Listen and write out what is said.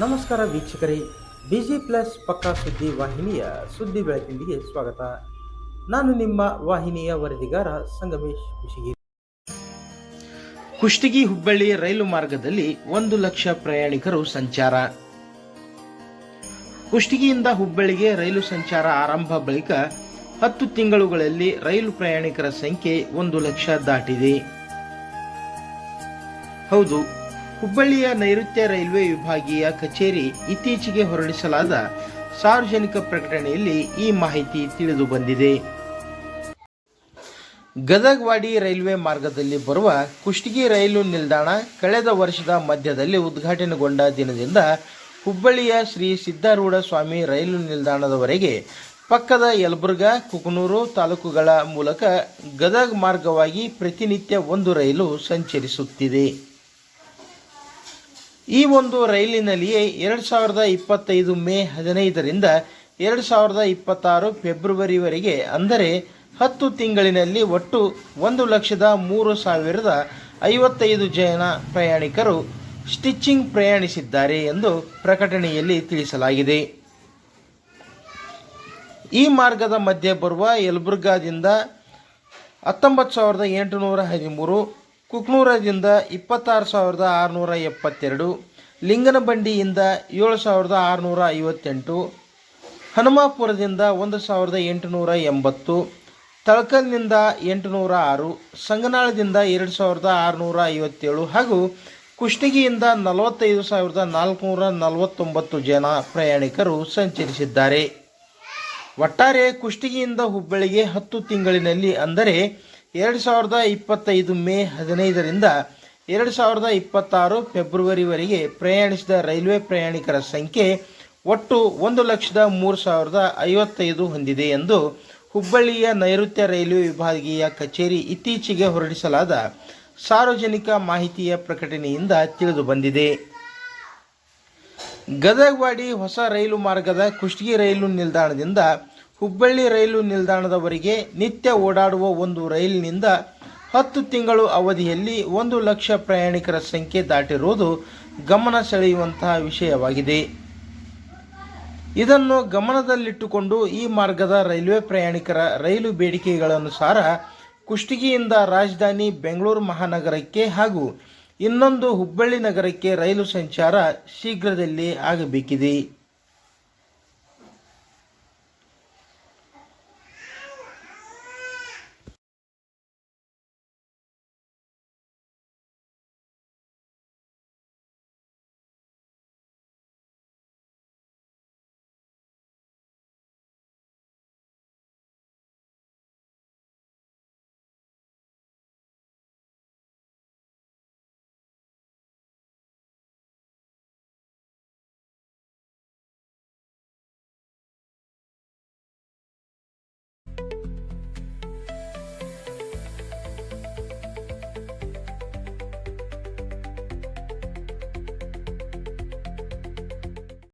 ನಮಸ್ಕಾರ ವೀಕ್ಷಕರೇ, busy plus ಪಕ್ಕಾ ಸುದ್ದಿ ವಾಹಿನಿಯ ಸುದ್ದಿ ಬೆಳಕಿಂಡಿಗೆ ಸ್ವಾಗತ. ನಾನು ನಿಮ್ಮ ವಾಹಿನಿಯ ವರದಿಗಾರ ಸಂಗಮೇಶ್ ಕುಶಿಗಿ. ಕುಷ್ಟಗಿ ಹುಬ್ಬಳ್ಳಿ ರೈಲು ಮಾರ್ಗದಲ್ಲಿ 1,00,000 ಪ್ರಯಾಣಿಕರು ಸಂಚಾರ. ಕುಷ್ಟಗಿಯಿಂದ ಹುಬ್ಬಳ್ಳಿಗೆ ರೈಲು ಸಂಚಾರ ಆರಂಭ ಬಳಿಕ 10 ತಿಂಗಳುಗಳಲ್ಲಿ ರೈಲು ಪ್ರಯಾಣಿಕರ ಸಂಖ್ಯೆ 1,00,000 ದಾಟಿದೆ. ಹೌದು, ಹುಬ್ಬಳ್ಳಿಯ ನೈಋತ್ಯ ರೈಲ್ವೆ ವಿಭಾಗೀಯ ಕಚೇರಿ ಇತ್ತೀಚೆಗೆ ಹೊರಡಿಸಲಾದ ಸಾರ್ವಜನಿಕ ಪ್ರಕಟಣೆಯಲ್ಲಿ ಈ ಮಾಹಿತಿ ತಿಳಿದು ಬಂದಿದೆ. ಗದಗವಾಡಿ ರೈಲ್ವೆ ಮಾರ್ಗದಲ್ಲಿ ಬರುವ ಕುಷ್ಟಗಿ ರೈಲು ನಿಲ್ದಾಣ ಕಳೆದ ವರ್ಷದ ಮಧ್ಯದಲ್ಲಿ ಉದ್ಘಾಟನೆಗೊಂಡ ದಿನದಿಂದ ಹುಬ್ಬಳ್ಳಿಯ ಶ್ರೀ ಸಿದ್ದಾರೂಢ ಸ್ವಾಮಿ ರೈಲು ನಿಲ್ದಾಣದವರೆಗೆ ಪಕ್ಕದ ಯಲಬುರ್ಗಾ, ಕುಕನೂರು ತಾಲೂಕುಗಳ ಮೂಲಕ ಗದಗ ಮಾರ್ಗವಾಗಿ ಪ್ರತಿನಿತ್ಯ ಒಂದು ರೈಲು ಸಂಚರಿಸುತ್ತಿದೆ. ಈ ಒಂದು ರೈಲಿನಲ್ಲಿಯೇ 2025 ಮೇ 15ರಿಂದ 2026 ಫೆಬ್ರವರಿವರೆಗೆ ಅಂದರೆ 10 ತಿಂಗಳಿನಲ್ಲಿ ಒಟ್ಟು 1,03,055 ಜನ ಪ್ರಯಾಣಿಕರು ಸ್ಟಿಚಿಂಗ್ ಪ್ರಯಾಣಿಸಿದ್ದಾರೆ ಎಂದು ಪ್ರಕಟಣೆಯಲ್ಲಿ ತಿಳಿಸಲಾಗಿದೆ. ಈ ಮಾರ್ಗದ ಮಧ್ಯೆ ಬರುವ ಯಲಬುರ್ಗಾದಿಂದ 19,813, ಕುಕ್ನೂರದಿಂದ 26,672, ಲಿಂಗನಬಂಡಿಯಿಂದ 7,658, ಹನುಮಾಪುರದಿಂದ 1,880, ತಳಕಲ್ನಿಂದ 806, ಸಂಗನಾಳದಿಂದ 2,657 ಹಾಗೂ ಕುಷ್ಟಗಿಯಿಂದ 45,449 ಜನ ಪ್ರಯಾಣಿಕರು ಸಂಚರಿಸಿದ್ದಾರೆ. ಒಟ್ಟಾರೆ ಕುಷ್ಟಗಿಯಿಂದ ಹುಬ್ಬಳ್ಳಿಗೆ 10 ತಿಂಗಳಿನಲ್ಲಿ ಅಂದರೆ 2025 ಮೇ 15ರಿಂದ 2026 ಫೆಬ್ರವರಿವರೆಗೆ ಪ್ರಯಾಣಿಸಿದ ರೈಲ್ವೆ ಪ್ರಯಾಣಿಕರ ಸಂಖ್ಯೆ ಒಟ್ಟು 1,03,055 ಹೊಂದಿದೆ ಎಂದು ಹುಬ್ಬಳ್ಳಿಯ ನೈಋತ್ಯ ರೈಲ್ವೆ ವಿಭಾಗೀಯ ಕಚೇರಿ ಇತ್ತೀಚೆಗೆ ಹೊರಡಿಸಲಾದ ಸಾರ್ವಜನಿಕ ಮಾಹಿತಿಯ ಪ್ರಕಟಣೆಯಿಂದ ತಿಳಿದು ಬಂದಿದೆ. ಗದಗವಾಡಿ ಹೊಸ ರೈಲು ಮಾರ್ಗದ ಕುಷ್ಟಗಿ ರೈಲು ನಿಲ್ದಾಣದಿಂದ ಹುಬ್ಬಳ್ಳಿ ರೈಲು ನಿಲ್ದಾಣದವರೆಗೆ ನಿತ್ಯ ಓಡಾಡುವ ಒಂದು ರೈಲಿನಿಂದ 10 ತಿಂಗಳು ಅವಧಿಯಲ್ಲಿ 1,00,000 ಪ್ರಯಾಣಿಕರ ಸಂಖ್ಯೆ ದಾಟಿರುವುದು ಗಮನ ಸೆಳೆಯುವಂತಹ ವಿಷಯವಾಗಿದೆ. ಇದನ್ನು ಗಮನದಲ್ಲಿಟ್ಟುಕೊಂಡು ಈ ಮಾರ್ಗದ ರೈಲ್ವೆ ಪ್ರಯಾಣಿಕರ ರೈಲು ಬೇಡಿಕೆಗಳನುಸಾರ ಕುಷ್ಟಗಿಯಿಂದ ರಾಜಧಾನಿ ಬೆಂಗಳೂರು ಮಹಾನಗರಕ್ಕೆ ಹಾಗೂ ಇನ್ನೊಂದು ಹುಬ್ಬಳ್ಳಿ ನಗರಕ್ಕೆ ರೈಲು ಸಂಚಾರ ಶೀಘ್ರದಲ್ಲೇ ಆಗಬೇಕಿದೆ.